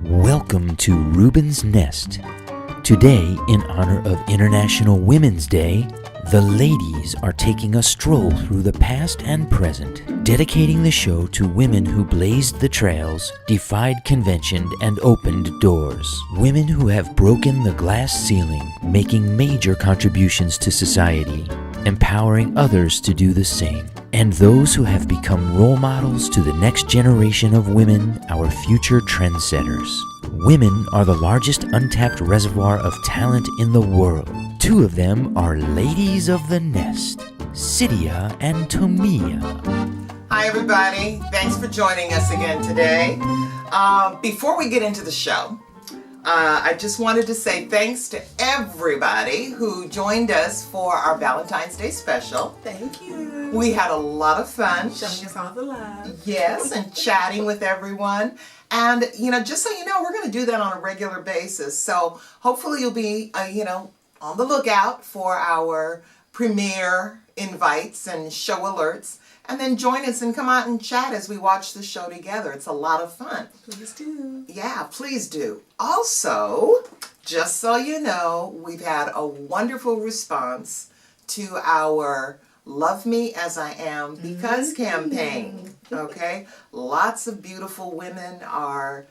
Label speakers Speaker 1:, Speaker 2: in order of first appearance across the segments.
Speaker 1: Welcome to Rubens Nest. Today, in honor of International Women's Day, the ladies are taking a stroll through the past and present, dedicating the show to women who blazed the trails, defied convention, and opened doors. Women who have broken the glass ceiling, making major contributions to society, empowering others to do the same. And those who have become role models to the next generation of women, our future trendsetters. Women are the largest untapped reservoir of talent in the world. Two of them are ladies of the nest, Cydia and Tomia.
Speaker 2: Hi everybody, thanks for joining us again today. Before we get into the show, I just wanted to say thanks to everybody who joined us for our Valentine's Day special.
Speaker 3: Thank you.
Speaker 2: We had a lot of fun.
Speaker 3: Showing us all the love.
Speaker 2: Yes, and chatting with everyone. And, just so you know, we're going to do that on a regular basis. So hopefully you'll be, on the lookout for our premiere invites and show alerts. And then join us and come out and chat as we watch the show together. It's a lot of fun.
Speaker 3: Please do.
Speaker 2: Yeah, please do. Also, just so you know, we've had a wonderful response to our Love Me As I Am Because campaign. Okay? Lots of beautiful women are,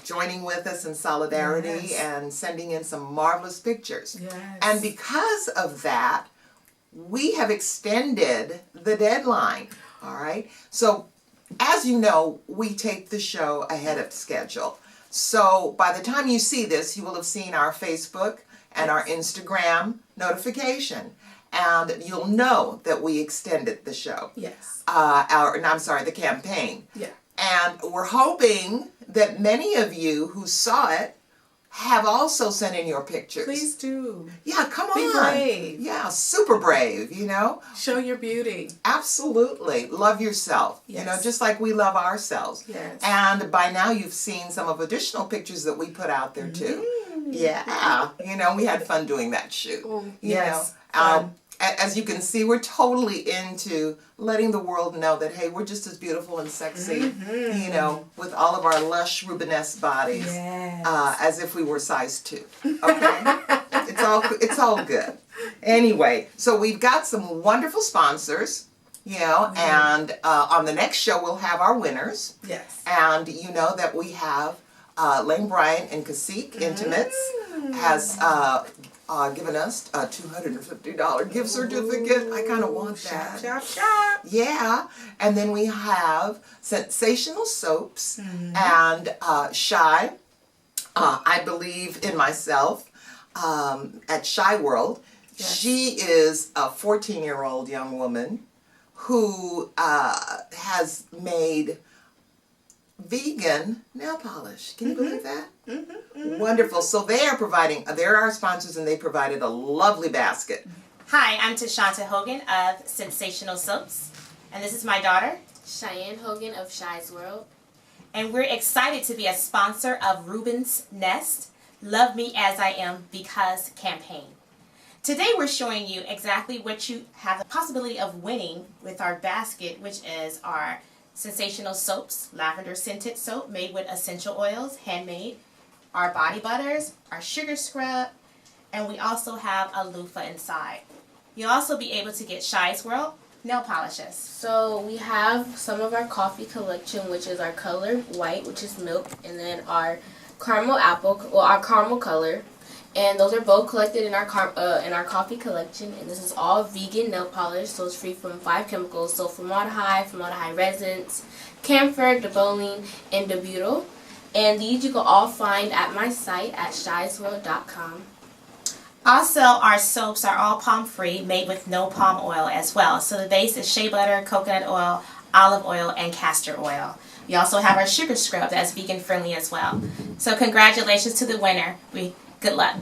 Speaker 2: joining with us in solidarity and sending in some marvelous pictures.
Speaker 3: Yes.
Speaker 2: And because of that, we have extended the deadline, all right? So, as you know, we tape the show ahead of schedule. So, by the time you see this, you will have seen our Facebook and our Instagram notification. And you'll know that we extended the show.
Speaker 3: Yes.
Speaker 2: The campaign.
Speaker 3: Yeah.
Speaker 2: And we're hoping that many of you who saw it have also sent in your pictures.
Speaker 3: Please do.
Speaker 2: Yeah, come
Speaker 3: Be
Speaker 2: on.
Speaker 3: brave.
Speaker 2: Yeah, super brave,
Speaker 3: Show your beauty.
Speaker 2: Absolutely. Love yourself.
Speaker 3: Yes.
Speaker 2: Just like we love ourselves.
Speaker 3: Yes.
Speaker 2: And by now you've seen some of additional pictures that we put out there too. Yeah. We had fun doing that shoot.
Speaker 3: Yes.
Speaker 2: As you can see, we're totally into letting the world know that, hey, we're just as beautiful and sexy, with all of our lush Rubens Nest bodies, as if we were size 2. Okay? It's all good. Anyway, so we've got some wonderful sponsors, and on the next show we'll have our winners.
Speaker 3: Yes.
Speaker 2: And you know that we have Lane Bryant and Cacique Intimates has given us a $250 gift certificate. I kind of want that.
Speaker 3: Shop.
Speaker 2: Yeah. And then we have Sensational Soaps and Shy. I believe in myself at Shy World.
Speaker 3: Yes.
Speaker 2: She is a 14-year-old young woman who has made vegan nail polish. Can you believe that? Wonderful. So they're our sponsors, and they provided a lovely basket.
Speaker 4: Hi, I'm Tashanta Hogan of Sensational Soaps, and this is my daughter,
Speaker 5: Cheyenne Hogan of Shy's World.
Speaker 4: and we're excited to be a sponsor of Rubens Nest, Love Me As I Am Because campaign. Today we're showing you exactly what you have the possibility of winning with our basket, which is our Sensational Soaps, lavender scented soap made with essential oils, handmade, our body butters, our sugar scrub, and we also have a loofah inside. You'll also be able to get Shy's World nail polishes.
Speaker 5: So we have some of our coffee collection, which is our color white, which is milk, and then our caramel our caramel color, and those are both collected in our coffee collection. And this is all vegan nail polish, so it's free from 5 chemicals, so formaldehyde resins, camphor, dibolene, and dobutyl. And these you can all find at my site at shysworld.com.
Speaker 4: Also, our soaps are all palm-free, made with no palm oil as well. So the base is shea butter, coconut oil, olive oil, and castor oil. We also have our sugar scrub that's vegan-friendly as well. So congratulations to the winner. Good luck.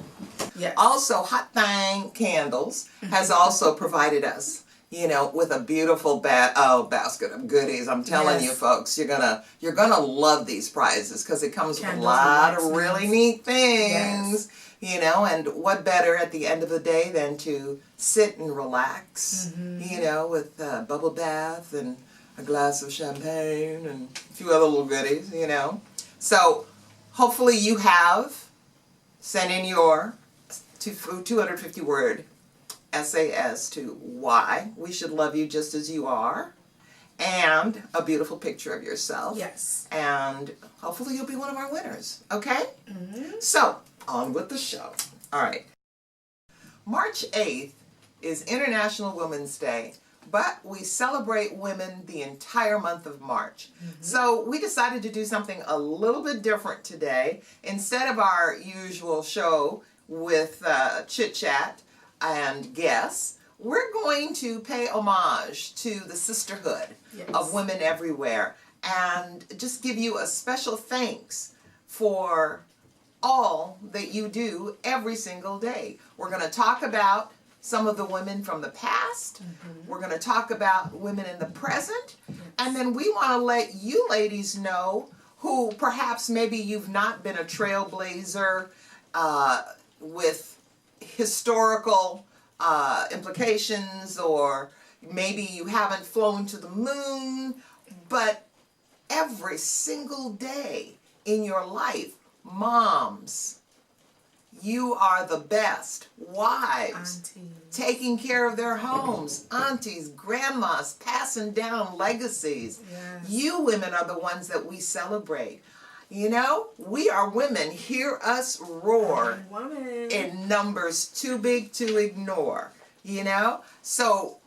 Speaker 3: Yes.
Speaker 2: Also, Hot Thang Candles has also provided us, with a beautiful basket of goodies. I'm telling you, folks, you're gonna love these prizes because it comes with a lot of really neat things. And what better at the end of the day than to sit and relax, with a bubble bath and a glass of champagne and a few other little goodies, So hopefully you have sent in your 250 word essay as to why we should love you just as you are, and a beautiful picture of yourself.
Speaker 3: Yes.
Speaker 2: And hopefully you'll be one of our winners, okay? So, on with the show. All right. March 8th is International Women's Day, but we celebrate women the entire month of March. So we decided to do something a little bit different today. Instead of our usual show with chit-chat and guests, we're going to pay homage to the sisterhood of women everywhere and just give you a special thanks for all that you do every single day. We're going to talk about some of the women from the past. We're going to talk about women in the present. And then we want to let you ladies know who perhaps maybe you've not been a trailblazer with historical implications, or maybe you haven't flown to the moon, but every single day in your life, moms, you are the best. Wives, taking care of their homes, aunties, grandmas, passing down legacies. You women are the ones that we celebrate. You know, we are women. Hear us roar in numbers too big to ignore. You know? So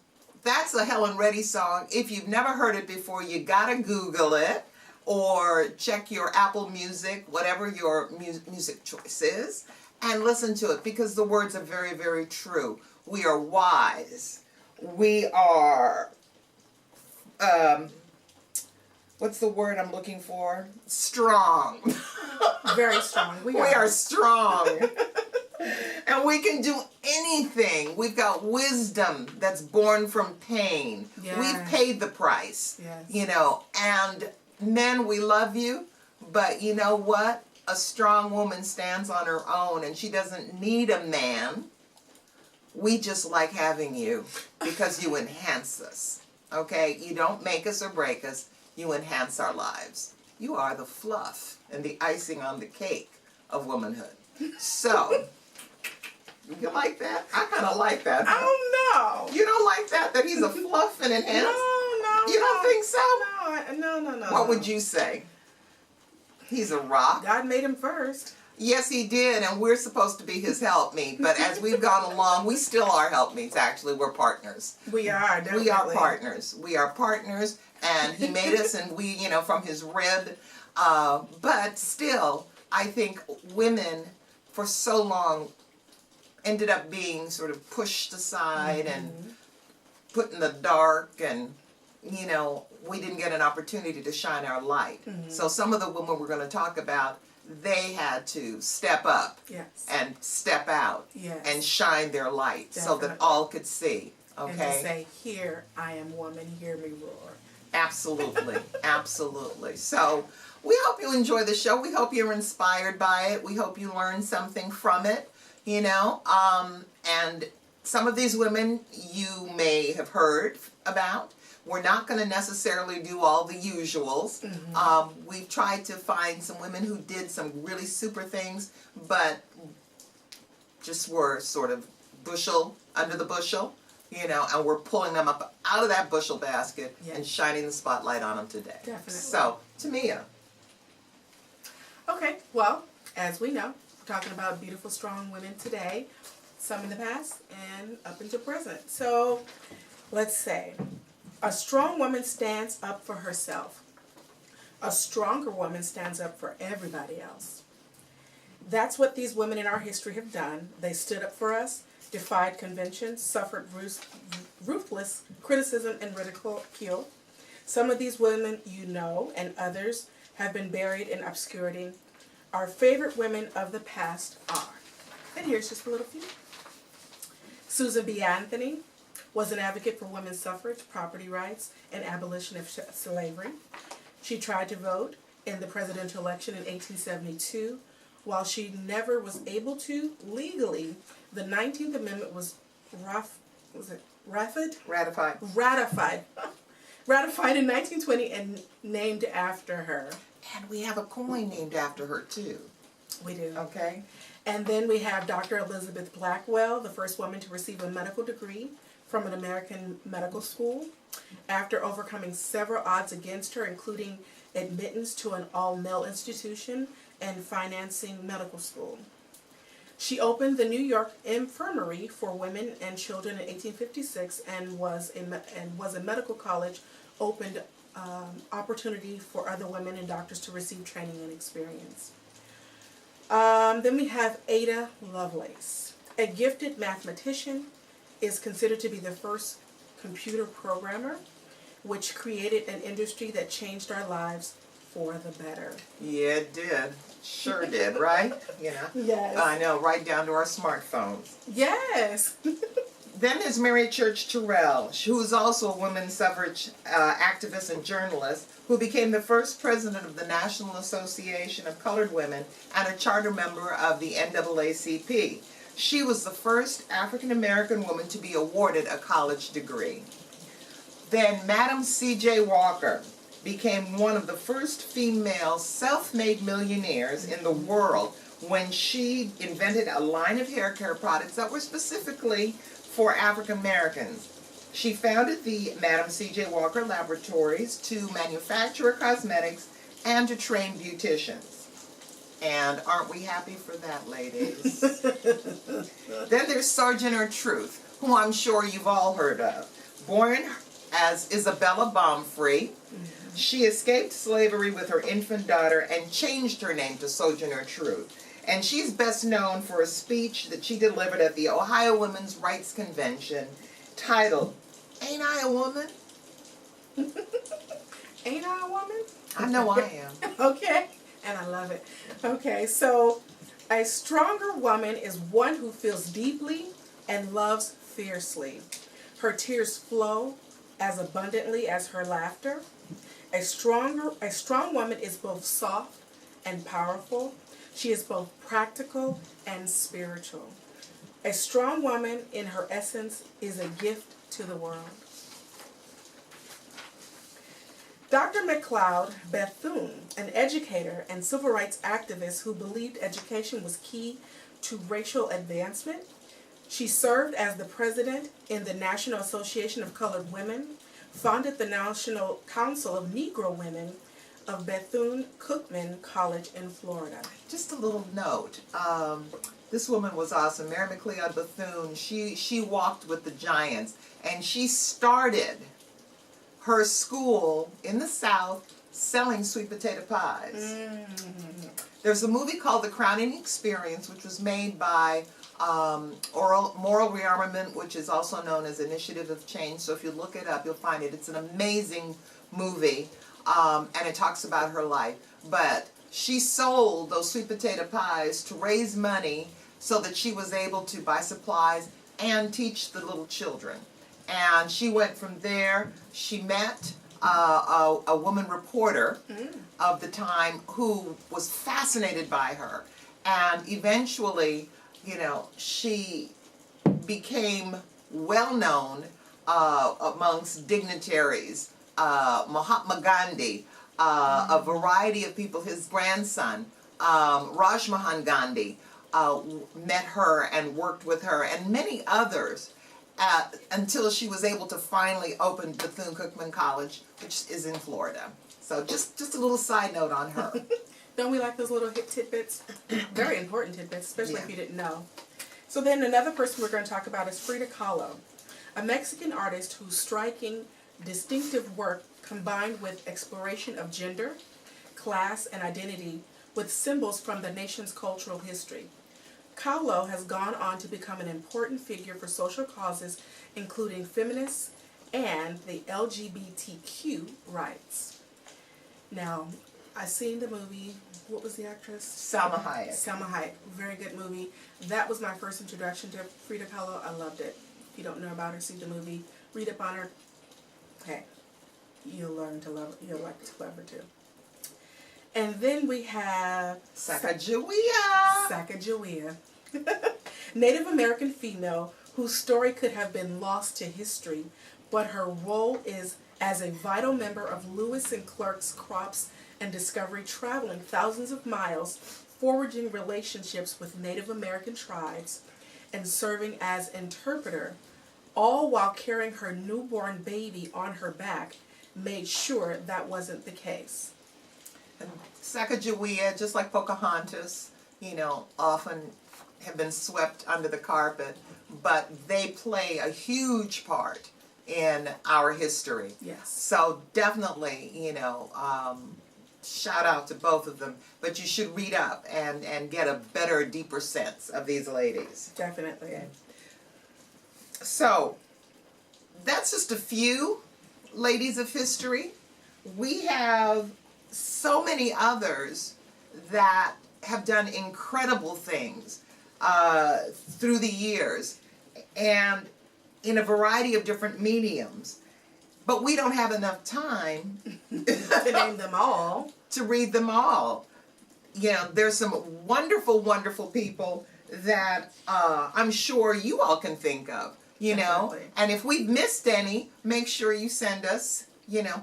Speaker 2: that's a Helen Reddy song. If you've never heard it before, you gotta Google it or check your Apple Music, whatever your music choice is, and listen to it, because the words are very, very true. We are wise. We are, what's the word I'm looking for? Strong.
Speaker 3: Very strong. We
Speaker 2: are strong. And we can do anything. We've got wisdom that's born from pain. We've paid the price. You know, and men, we love you, but you know what? A strong woman stands on her own, and she doesn't need a man. We just like having you because you enhance us, okay? You don't make us or break us. You enhance our lives. You are the fluff and the icing on the cake of womanhood. So, you like that? I kind of like that.
Speaker 3: I don't know.
Speaker 2: You don't like that? That he's a fluff and enhance?
Speaker 3: No.
Speaker 2: You don't think so?
Speaker 3: No.
Speaker 2: What would you say? He's a rock.
Speaker 3: God made him first.
Speaker 2: Yes, he did, and we're supposed to be his helpmeet. But as we've gone along, we still are helpmeets, actually. We're partners.
Speaker 3: We are, definitely.
Speaker 2: We are partners. We are partners, and he made us, and we, you know, from his rib. But still, I think women, for so long, ended up being sort of pushed aside and put in the dark, and you know, we didn't get an opportunity to shine our light. So some of the women we're going to talk about, they had to step up and step out and shine their light so that all could see. Okay.
Speaker 3: And to say, "Here I am, woman. Hear me roar."
Speaker 2: Absolutely, absolutely. So we hope you enjoy the show. We hope you're inspired by it. We hope you learn something from it. You know, and some of these women you may have heard about. We're not going to necessarily do all the usuals. We've tried to find some women who did some really super things, but just were sort of under the bushel, you know, and we're pulling them up out of that bushel basket and shining the spotlight on them today.
Speaker 3: Definitely.
Speaker 2: So, Tamia.
Speaker 3: Okay, well, as we know, we're talking about beautiful, strong women today, some in the past and up into present. So, let's say, a strong woman stands up for herself. A stronger woman stands up for everybody else. That's what these women in our history have done. They stood up for us, defied conventions, suffered ruthless criticism and ridicule. Some of these women you know, and others have been buried in obscurity. Our favorite women of the past are, and here's just a little few. Susan B. Anthony was an advocate for women's suffrage, property rights, and abolition of slavery. She tried to vote in the presidential election in 1872. While she never was able to legally, the 19th Amendment was ratified in 1920 and named after her.
Speaker 2: And we have a coin named after her too.
Speaker 3: We do.
Speaker 2: Okay.
Speaker 3: And then we have Dr. Elizabeth Blackwell, the first woman to receive a medical degree from an American medical school. After overcoming several odds against her, including admittance to an all-male institution and financing medical school. She opened the New York Infirmary for Women and Children in 1856 and was a medical college opened opportunity for other women and doctors to receive training and experience. Then we have Ada Lovelace. A gifted mathematician, is considered to be the first computer programmer, which created an industry that changed our lives for the better.
Speaker 2: Yeah, it did. Sure did, right? You know?
Speaker 3: Yes.
Speaker 2: I know, right down to our smartphones.
Speaker 3: Yes.
Speaker 2: Then there's Mary Church Terrell, who's also a women's suffrage activist and journalist, who became the first president of the National Association of Colored Women and a charter member of the NAACP. She was the first African American woman to be awarded a college degree. Then Madam C.J. Walker became one of the first female self-made millionaires in the world when she invented a line of hair care products that were specifically for African Americans. She founded the Madam C.J. Walker Laboratories to manufacture cosmetics and to train beauticians. And aren't we happy for that, ladies? Then there's Sojourner Truth, who I'm sure you've all heard of. Born as Isabella Baumfree, she escaped slavery with her infant daughter and changed her name to Sojourner Truth. And she's best known for a speech that she delivered at the Ohio Women's Rights Convention titled, "Ain't I a Woman?"
Speaker 3: Ain't I a woman?
Speaker 2: I know I am.
Speaker 3: Okay. And I love it. Okay, so a stronger woman is one who feels deeply and loves fiercely. Her tears flow as abundantly as her laughter. A strong woman is both soft and powerful. She is both practical and spiritual. A strong woman in her essence is a gift to the world. Dr. McLeod Bethune, an educator and civil rights activist who believed education was key to racial advancement. She served as the president in the National Association of Colored Women, founded the National Council of Negro Women of Bethune-Cookman College in Florida.
Speaker 2: Just a little note. This woman was awesome. Mary McLeod Bethune, she walked with the giants, and she started her school in the South selling sweet potato pies.
Speaker 3: Mm-hmm.
Speaker 2: There's a movie called The Crowning Experience, which was made by Moral Rearmament, which is also known as Initiative of Change. So if you look it up, you'll find it. It's an amazing movie, and it talks about her life. But she sold those sweet potato pies to raise money so that she was able to buy supplies and teach the little children. And she went from there. She met a woman reporter of the time who was fascinated by her. And eventually, you know, she became well known amongst dignitaries. Mahatma Gandhi, a variety of people, his grandson, Rajmohan Gandhi, met her and worked with her, and many others. Until she was able to finally open Bethune-Cookman College, which is in Florida. So just a little side note on her.
Speaker 3: Don't we like those little hit tidbits? Very important tidbits, especially
Speaker 2: Yeah.
Speaker 3: if you didn't know. So then another person we're going to talk about is Frida Kahlo, a Mexican artist whose striking, distinctive work combined with exploration of gender, class, and identity with symbols from the nation's cultural history. Kahlo has gone on to become an important figure for social causes, including feminists and the LGBTQ rights. Now, I've seen the movie. What was the actress?
Speaker 2: Salma Hayek.
Speaker 3: Salma Hayek. Very good movie. That was my first introduction to Frida Kahlo. I loved it. If you don't know about her, see the movie. Read up on her. Hey, you'll learn to love her. You'll like to love her too. And then we have
Speaker 2: Sacagawea.
Speaker 3: Sacagawea, Native American female whose story could have been lost to history, but her role is as a vital member of Lewis and Clark's crops and discovery, traveling thousands of miles, forging relationships with Native American tribes, and serving as interpreter, all while carrying her newborn baby on her back, made sure that wasn't the case.
Speaker 2: Sacagawea, just like Pocahontas, often have been swept under the carpet, but they play a huge part in our history.
Speaker 3: Yes.
Speaker 2: So definitely, shout out to both of them, but you should read up and get a better, deeper sense of these ladies.
Speaker 3: Definitely.
Speaker 2: Okay. So that's just a few ladies of history. We have so many others that have done incredible things through the years and in a variety of different mediums. But we don't have enough time
Speaker 3: To name them all.
Speaker 2: to read them all. There's some wonderful, wonderful people that I'm sure you all can think of,
Speaker 3: Definitely.
Speaker 2: And if we've missed any, make sure you send us,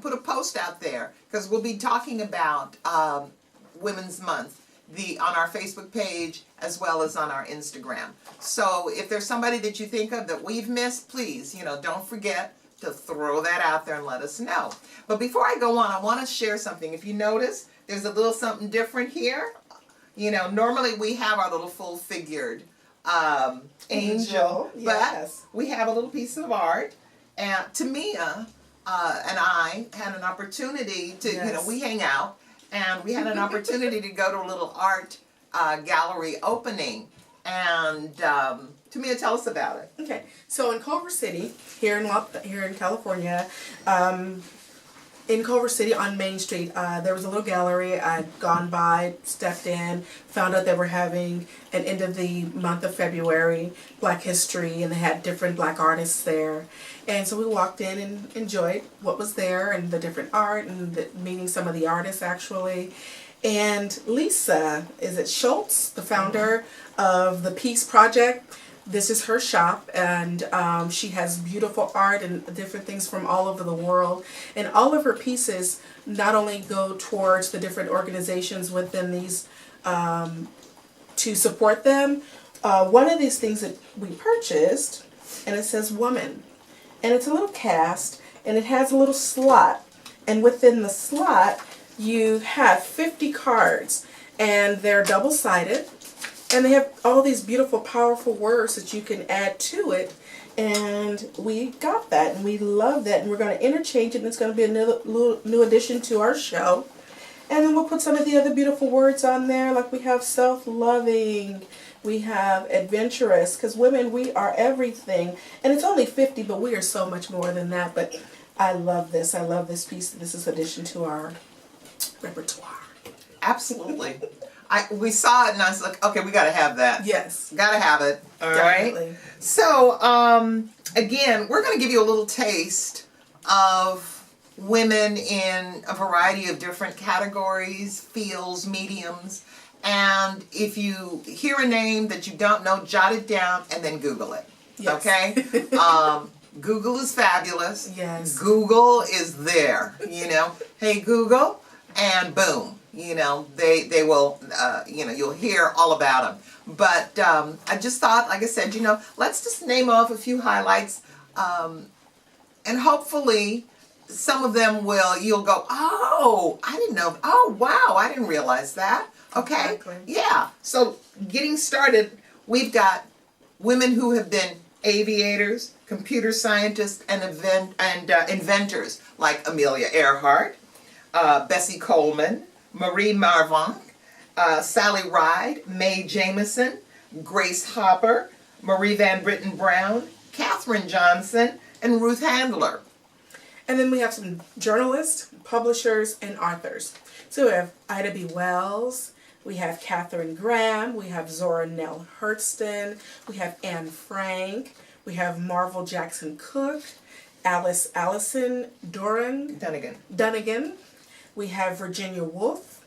Speaker 2: put a post out there, because we'll be talking about Women's Month on our Facebook page as well as on our Instagram. So if there's somebody that you think of that we've missed, please, don't forget to throw that out there and let us know. But before I go on, I want to share something. If you notice, there's a little something different here. Normally we have our little full-figured angel,
Speaker 3: yes.
Speaker 2: but we have a little piece of art. And Tamia and I had an opportunity to,
Speaker 3: Yes.
Speaker 2: we hang out, and we had an opportunity to go to a little art gallery opening. And Tamia, tell us about it.
Speaker 3: Okay, so in Culver City, here in California, in Culver City on Main Street, there was a little gallery. I'd gone by, stepped in, found out they were having an end of the month of February, Black History, and they had different Black artists there. And so we walked in and enjoyed what was there and the different art and meeting some of the artists actually. And Lisa, is it Schultz, the founder of the Peace Project? This is her shop, and she has beautiful art and different things from all over the world. And all of her pieces not only go towards the different organizations within these to support them. One of these things that we purchased, and it says woman. And it's a little cast, and it has a little slot. And within the slot, you have 50 cards, and they're double-sided. And they have all these beautiful, powerful words that you can add to it. And we got that, and we love that. And we're going to interchange it, and it's going to be a new addition to our show. And then we'll put some of the other beautiful words on there, like we have self-loving, we have adventurous, because women, we are everything. And it's only 50, but we are so much more than that. But I love this. I love this piece. This is addition to our repertoire.
Speaker 2: Absolutely. We saw it and I was like, okay, we got to have that.
Speaker 3: Yes.
Speaker 2: Got to have it. All
Speaker 3: Definitely.
Speaker 2: right. So, again, we're going to give you a little taste of women in a variety of different categories, fields, mediums. And if you hear a name that you don't know, jot it down and then Google it.
Speaker 3: Yes.
Speaker 2: Okay? Google is fabulous.
Speaker 3: Yes.
Speaker 2: Google is there. Hey, Google, and boom. They will, you'll hear all about them. But I just thought, like I said, let's just name off a few highlights. And hopefully some of them you'll go, oh, I didn't know. Oh, wow, I didn't realize that. Okay.
Speaker 3: Exactly.
Speaker 2: Yeah. So getting started, we've got women who have been aviators, computer scientists, and inventors like Amelia Earhart, Bessie Coleman, Marie Marvin, Sally Ride, Mae Jameson, Grace Hopper, Marie Van Britten Brown, Katherine Johnson, and Ruth Handler.
Speaker 3: And then we have some journalists, publishers, and authors. So we have Ida B. Wells, we have Katharine Graham, we have Zora Neale Hurston, we have Anne Frank, we have Marvel Jackson Cook, Allison Dunnigan. We have Virginia Woolf.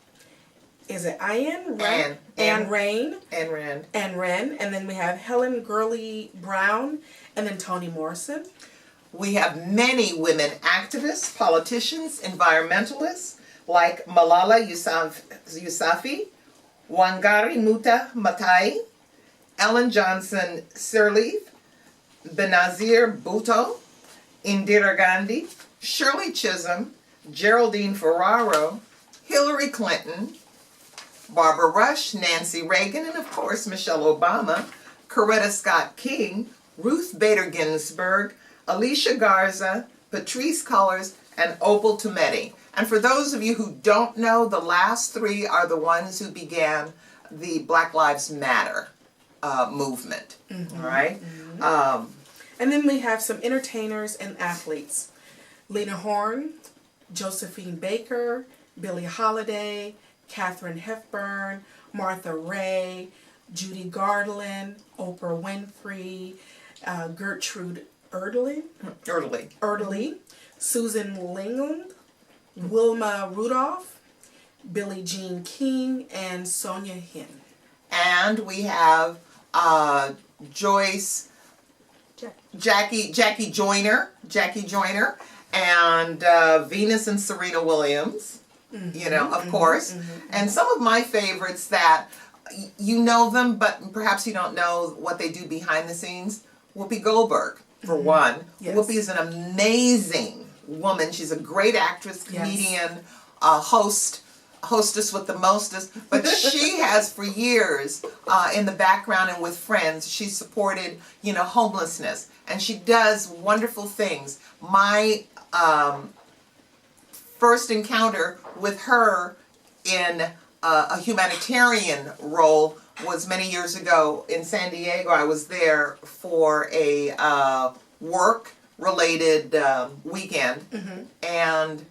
Speaker 3: Is it Anne Rand?
Speaker 2: Anne
Speaker 3: Rand.
Speaker 2: And
Speaker 3: And then we have Helen Gurley Brown, and then Toni Morrison.
Speaker 2: We have many women activists, politicians, environmentalists like Malala Yousafzai, Wangari Muta Matai, Ellen Johnson Sirleaf, Benazir Bhutto, Indira Gandhi, Shirley Chisholm, Geraldine Ferraro, Hillary Clinton, Barbara Rush, Nancy Reagan, and of course Michelle Obama, Coretta Scott King, Ruth Bader Ginsburg, Alicia Garza, Patrisse Cullors, and Opal Tometi. And for those of you who don't know, the last three are the ones who began the Black Lives Matter movement. All right?
Speaker 3: And then we have some entertainers and athletes. Lena Horne, Josephine Baker, Billie Holiday, Katharine Hepburn, Martha Raye, Judy Garland, Oprah Winfrey, Gertrude Erdely, Susan Lingland, Wilma Rudolph, Billie Jean King, and Sonia Hinn.
Speaker 2: And we have Jackie Joyner, and Venus and Serena Williams, of course. And some of my favorites that you know them, but perhaps you don't know what they do behind the scenes. Whoopi Goldberg, for one. Yes. Whoopi is an amazing woman. She's a great actress, comedian, hostess with the mostest, but she has for years in the background and with friends, she's supported, homelessness, and she does wonderful things. My first encounter with her in a humanitarian role was many years ago in San Diego. I was there for a work-related weekend, and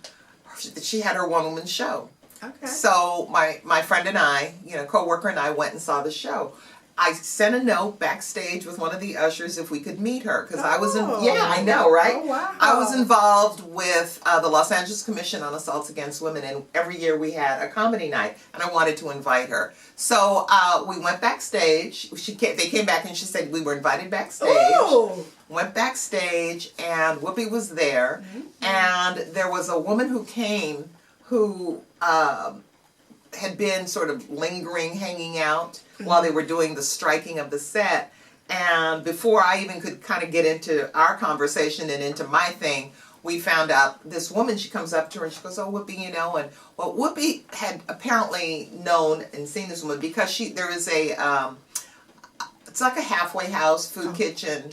Speaker 2: she had her one-woman show.
Speaker 3: Okay.
Speaker 2: So my friend and I, co-worker and I went and saw the show. I sent a note backstage with one of the ushers if we could meet her, because I was I know, right?
Speaker 3: Oh, wow.
Speaker 2: I was involved with the Los Angeles Commission on Assaults Against Women, and every year we had a comedy night, and I wanted to invite her. So we went backstage. They came back and she said we were invited backstage.
Speaker 3: Ooh.
Speaker 2: Went backstage, and Whoopi was there, and there was a woman who came who had been sort of lingering, hanging out while they were doing the striking of the set. And before I even could kind of get into our conversation and into my thing, we found out this woman, she comes up to her and she goes, "Oh, Whoopi, and well, Whoopi had apparently known and seen this woman because there is it's like a halfway house food kitchen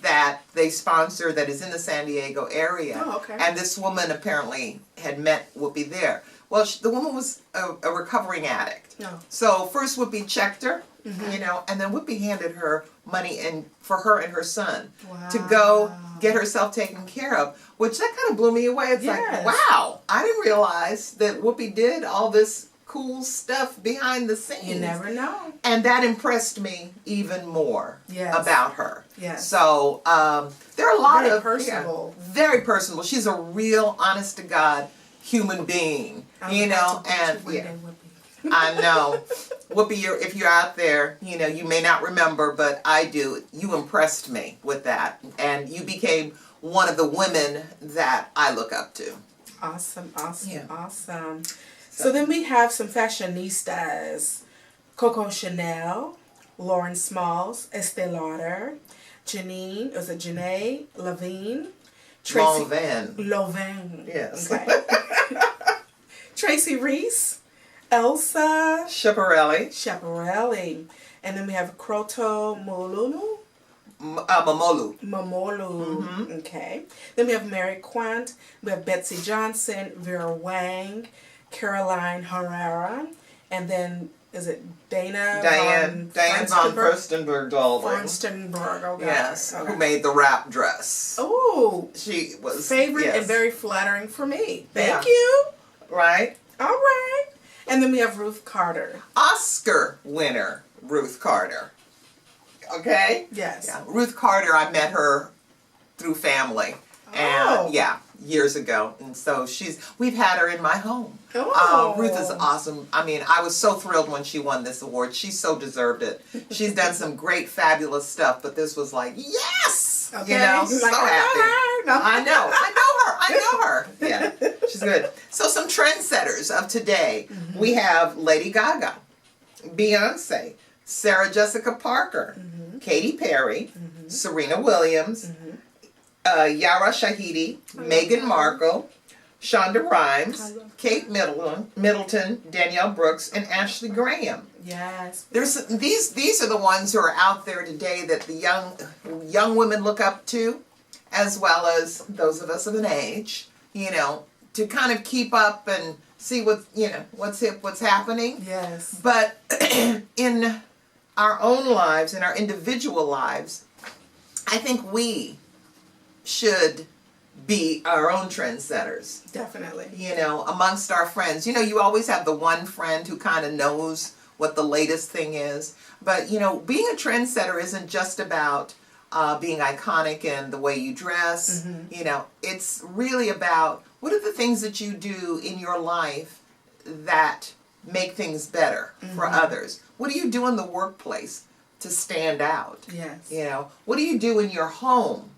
Speaker 2: that they sponsor that is in the San Diego area.
Speaker 3: Oh, okay.
Speaker 2: And this woman apparently had met Whoopi there. Well, the woman was a recovering addict.
Speaker 3: Oh.
Speaker 2: So first Whoopi checked her, and then Whoopi handed her money for her and her son to go get herself taken care of, which that kind of blew me away. It's like, wow, I didn't realize that Whoopi did all this cool stuff behind the scenes.
Speaker 3: You never know.
Speaker 2: And that impressed me even more about her.
Speaker 3: Yes.
Speaker 2: So there are a lot
Speaker 3: very
Speaker 2: of
Speaker 3: personable.
Speaker 2: Very personable. She's a real, honest to God human being. And I know. Whoopi, if you're out there, you may not remember, but I do. You impressed me with that, and you became one of the women that I look up to.
Speaker 3: Awesome. So then we have some fashionistas: Coco Chanel, Lauren Smalls, Estee Lauder, Janae Levine, Tracy Lovin.
Speaker 2: Yes.
Speaker 3: Okay. Tracy Reese, Elsa Schiaparelli, and then we have Kroto Momolu. Okay. Then we have Mary Quant. We have Betsy Johnson, Vera Wang, Caroline Herrera, and then is it Diane von Furstenberg
Speaker 2: Dolving.
Speaker 3: Okay.
Speaker 2: Yes, okay. Who made the wrap dress.
Speaker 3: Oh,
Speaker 2: she was
Speaker 3: favorite and very flattering for me. Thank you.
Speaker 2: Right.
Speaker 3: All right. And then we have Ruth Carter,
Speaker 2: Oscar winner Ruth Carter. Okay.
Speaker 3: Yes.
Speaker 2: Yeah. Ruth Carter, I met her through family, and years ago, and so we've had her in my home. Ruth is awesome. I mean, I was so thrilled when she won this award. She so deserved it. She's done some great, fabulous stuff, but this was like, yes!
Speaker 3: Okay.
Speaker 2: So happy. I know her. Yeah. She's good. So some trendsetters of today. We have Lady Gaga, Beyonce, Sarah Jessica Parker, Katy Perry, Serena Williams, Yara Shahidi, Meghan Markle, Shonda Rhimes, Kate Middleton, Danielle Brooks, and Ashley Graham.
Speaker 3: Yes.
Speaker 2: There's these are the ones who are out there today that the young women look up to, as well as those of us of an age, you know, to kind of keep up and see what's happening.
Speaker 3: Yes.
Speaker 2: But in our own lives, in our individual lives, I think we should be our own trendsetters.
Speaker 3: Definitely.
Speaker 2: You know, amongst our friends. You know, you always have the one friend who kind of knows what the latest thing is. But, you know, being a trendsetter isn't just about being iconic in the way you dress. You know, it's really about what are the things that you do in your life that make things better for others. What do you do in the workplace to stand out?
Speaker 3: Yes.
Speaker 2: You know, what do you do in your home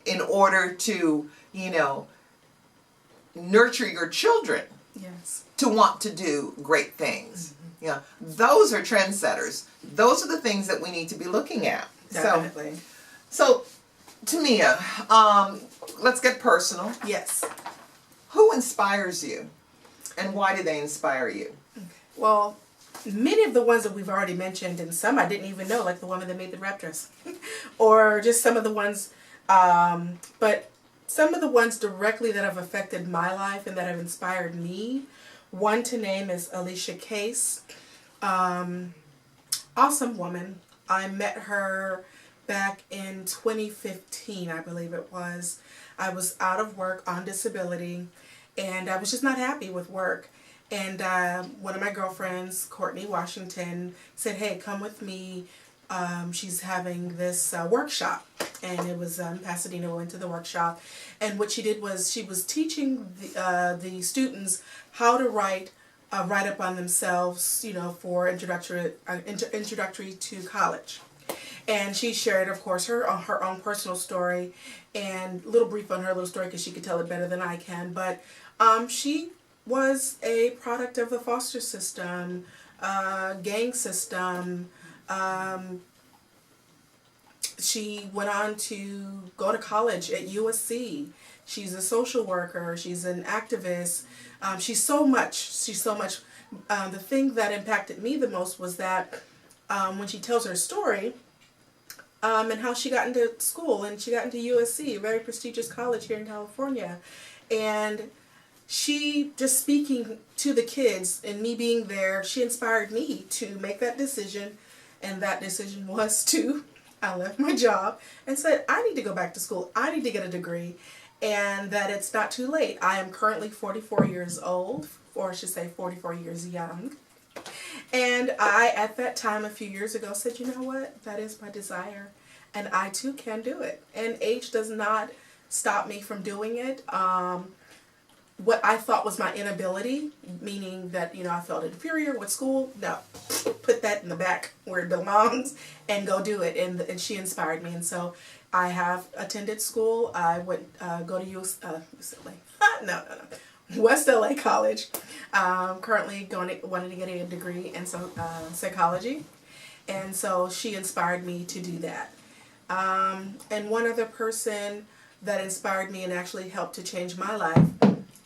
Speaker 2: in order to, you know, nurture your children
Speaker 3: Yes.
Speaker 2: to want to do great things? You know, those are trendsetters. Those are the things that we need to be looking at.
Speaker 3: Definitely.
Speaker 2: So Tamia, let's get personal.
Speaker 3: Yes.
Speaker 2: Who inspires you, and why do they inspire you?
Speaker 3: Well, many of the ones that we've already mentioned, and some I didn't even know, like the woman that made the wrap dress, or just some of the ones, but some of the ones directly that have affected my life and that have inspired me. One to name is Alicia Case. Awesome woman. I met her back in 2015, I believe it was. I was out of work on disability, and I was just not happy with work. And one of my girlfriends, Courtney Washington, said, hey, come with me. She's having this workshop. And it was in Pasadena. We went to the workshop. And what she did was she was teaching the students how to write up on themselves, you know, for introductory to college. And she shared, of course, her own personal story, and a little brief on her little story because she could tell it better than I can. But she was a product of the foster system, gang system. She went on to go to college at USC. She's a social worker. She's an activist. She's so much. The thing that impacted me the most was that when she tells her story, and how she got into school, and she got into USC, a very prestigious college here in California. And she, just speaking to the kids and me being there, she inspired me to make that decision. And that decision was I left my job and said, I need to go back to school. I need to get a degree, and that it's not too late. I am currently 44 years old, or I should say 44 years young. And I, at that time, a few years ago, said, you know what? That is my desire. And I, too, can do it. And age does not stop me from doing it. What I thought was my inability, meaning that, you know, I felt inferior with school, no. Put that in the back where it belongs and go do it. And she inspired me. And so I have attended school. I went go to UCLA. No. West LA College. Currently wanting to get a degree in psychology, and so she inspired me to do that. And one other person that inspired me and actually helped to change my life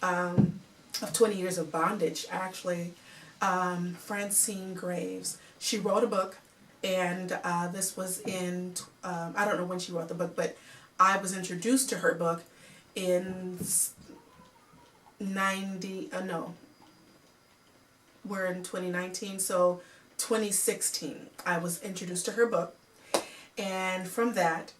Speaker 3: of 20 years of bondage, actually, Francine Graves. She wrote a book, and this was in I don't know when she wrote the book, but I was introduced to her book in we're in 2019, so 2016 I was introduced to her book, and from that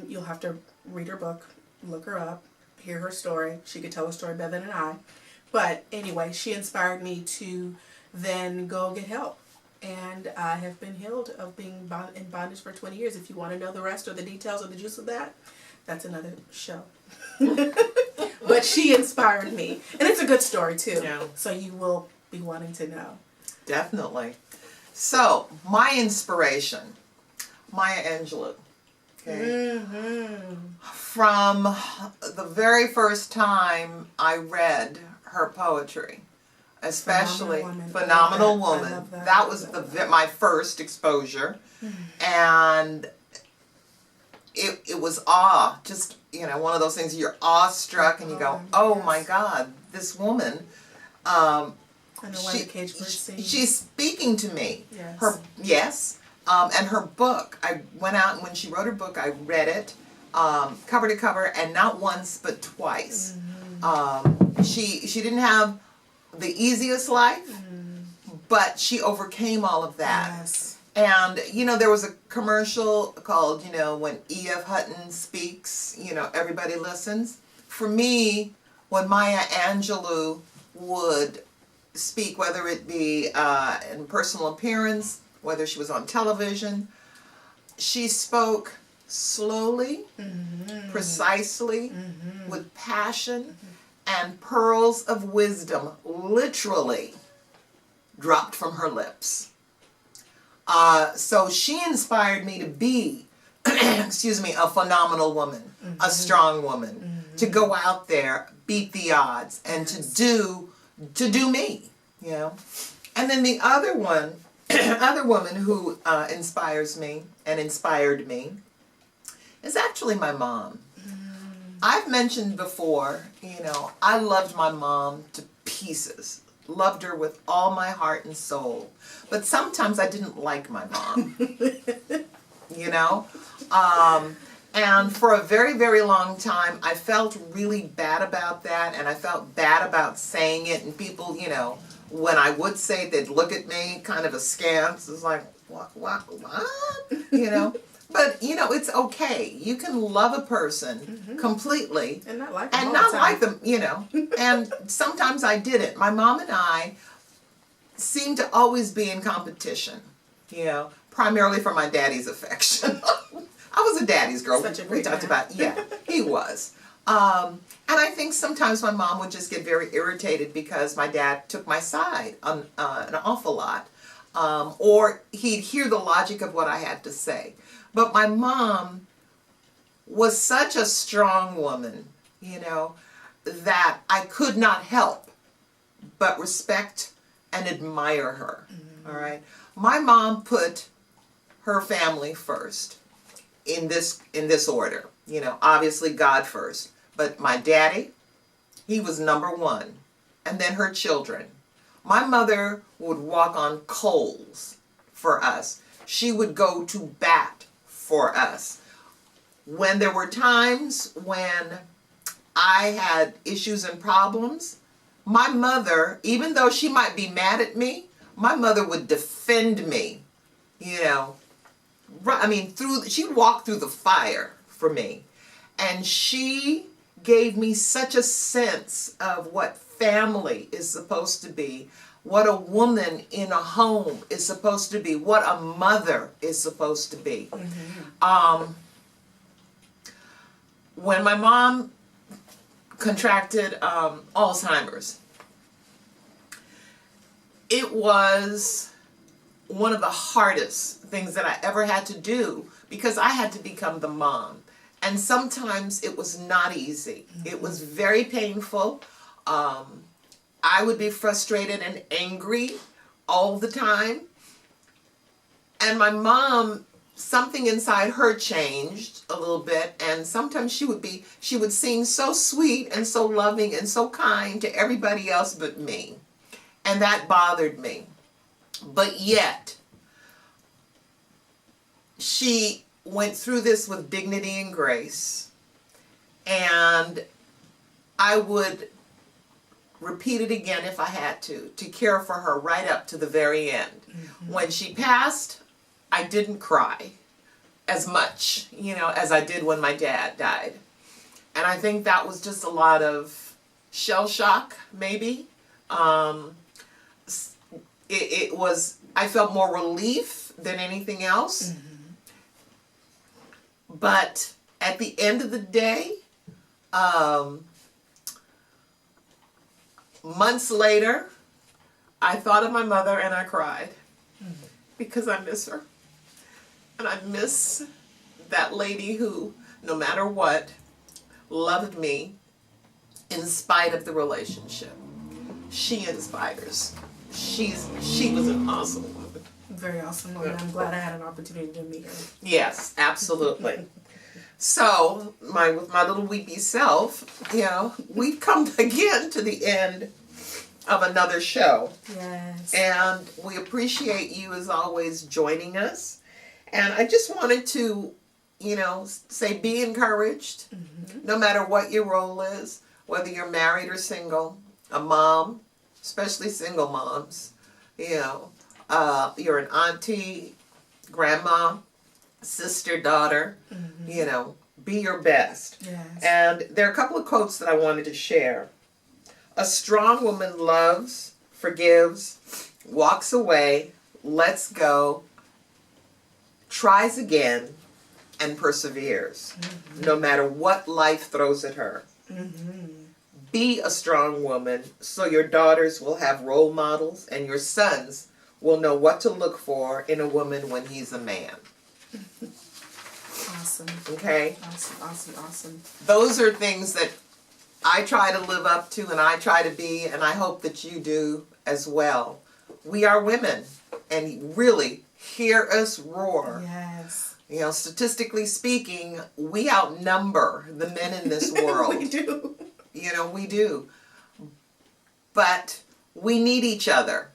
Speaker 3: you'll have to read her book, look her up, hear her story. She could tell her story better than I, but anyway, she inspired me to then go get help, and I have been healed of being in bondage for 20 years. If you want to know the rest or the details or the juice of that, that's another show. But she inspired me. And it's a good story, too.
Speaker 2: Yeah.
Speaker 3: So you will be wanting to know.
Speaker 2: Definitely. So, my inspiration, Maya Angelou. Okay. From the very first time I read her poetry, especially Phenomenal Woman. That was my first exposure, and it was awe. Just one of those things you're awestruck and you go, oh my God, this woman. She's speaking to me.
Speaker 3: Yes.
Speaker 2: And her book. I went out and when she wrote her book, I read it cover to cover, and not once but twice. She didn't have the easiest life, but she overcame all of that.
Speaker 3: Yes.
Speaker 2: And there was a commercial called when E.F. Hutton speaks, everybody listens. For me, when Maya Angelou would speak, whether it be in personal appearance, whether she was on television, she spoke slowly, precisely, with passion, and pearls of wisdom literally dropped from her lips. So she inspired me to be, a phenomenal woman, a strong woman, to go out there, beat the odds, and to do me, And then the other woman who inspires me and inspired me is actually my mom. I've mentioned before, I loved my mom to pieces. Loved her with all my heart and soul. But sometimes I didn't like my mom. And for a very, very long time, I felt really bad about that, and I felt bad about saying it, and people, when I would say it, they'd look at me kind of askance. It's like, what? But, it's okay. You can love a person completely
Speaker 3: and not like
Speaker 2: them, And sometimes I didn't. My mom and I seemed to always be in competition, primarily for my daddy's affection. I was a daddy's girl. We talked about, he was. And I think sometimes my mom would just get very irritated because my dad took my side an awful lot. Or he'd hear the logic of what I had to say. But my mom was such a strong woman, that I could not help but respect and admire her. All right. My mom put her family first in this order. Obviously God first. But my daddy, he was number one. And then her children. My mother would walk on coals for us. She would go to bat for us. When there were times when I had issues and problems, my mother, even though she might be mad at me, my mother would defend me, she'd walk through the fire for me. And she gave me such a sense of what family is supposed to be, what a woman in a home is supposed to be, what a mother is supposed to be. When my mom contracted Alzheimer's, it was one of the hardest things that I ever had to do because I had to become the mom. And sometimes it was not easy. It was very painful. I would be frustrated and angry all the time. And my mom, something inside her changed a little bit, and sometimes she would seem so sweet and so loving and so kind to everybody else but me. And that bothered me. But yet, she went through this with dignity and grace, and I would repeat it again if I had to care for her right up to the very end. When she passed, I didn't cry as much, as I did when my dad died. And I think that was just a lot of shell shock, maybe. It was, I felt more relief than anything else. But at the end of the day, months later, I thought of my mother and I cried because I miss her. And I miss that lady who, no matter what, loved me in spite of the relationship. She inspires. She was an awesome woman.
Speaker 3: Very awesome woman. I'm glad I had an opportunity to meet her.
Speaker 2: Yes, absolutely. So, with my little weepy self, we've come again to the end of another show.
Speaker 3: Yes.
Speaker 2: And we appreciate you as always joining us. And I just wanted to, say be encouraged, no matter what your role is, whether you're married or single, a mom, especially single moms, you're an auntie, grandma, sister, daughter, be your best.
Speaker 3: Yes.
Speaker 2: And there are a couple of quotes that I wanted to share. A strong woman loves, forgives, walks away, lets go, tries again, and perseveres, no matter what life throws at her. Be a strong woman so your daughters will have role models and your sons will know what to look for in a woman when he's a man.
Speaker 3: Awesome.
Speaker 2: Okay?
Speaker 3: Awesome.
Speaker 2: Those are things that I try to live up to and I try to be, and I hope that you do as well. We are women, and really, hear us roar.
Speaker 3: Yes.
Speaker 2: Statistically speaking, we outnumber the men in this world.
Speaker 3: We do.
Speaker 2: We do. But we need each other.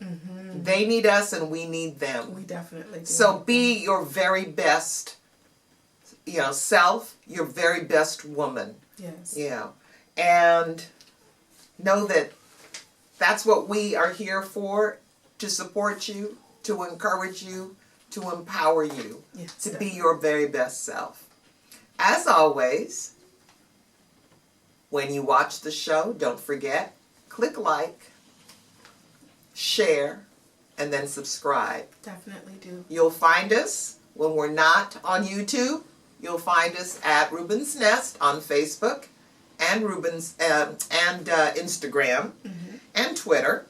Speaker 2: They need us and we need them.
Speaker 3: We definitely do.
Speaker 2: So be your very best, self, your very best woman.
Speaker 3: Yes.
Speaker 2: And know that that's what we are here for, to support you, to encourage you, to empower you, to be your very best self. As always, when you watch the show, don't forget, click like, share, and then subscribe.
Speaker 3: Definitely do.
Speaker 2: You'll find us when we're not on YouTube. You'll find us at Rubens Nest on Facebook and Instagram and Twitter.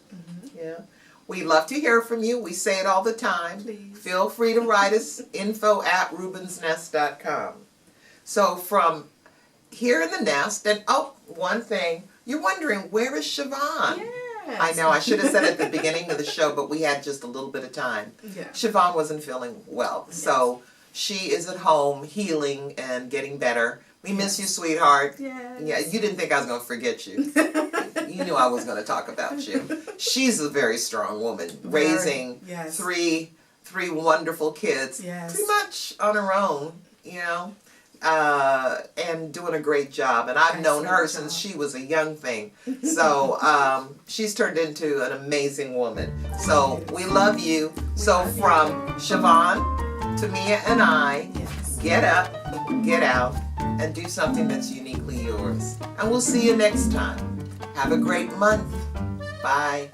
Speaker 2: Yeah. We love to hear from you. We say it all the time.
Speaker 3: Please.
Speaker 2: Feel free to write us info@rubensnest.com. So from here in the nest, and one thing, you're wondering, where is Siobhan?
Speaker 3: Yes.
Speaker 2: I know, I should have said it at the beginning of the show, but we had just a little bit of time.
Speaker 3: Yeah.
Speaker 2: Siobhan wasn't feeling well, so she is at home healing and getting better. We miss you, sweetheart.
Speaker 3: Yes.
Speaker 2: Yeah, you didn't think I was going to forget you. You knew I was going to talk about you. She's a very strong woman, raising three wonderful kids, pretty much on her own, and doing a great job. And I've known her since she was a young thing. So she's turned into an amazing woman. So we love you. So from Siobhan, Tamia, and I, get up, get out, and do something that's uniquely yours. And we'll see you next time. Have a great month. Bye.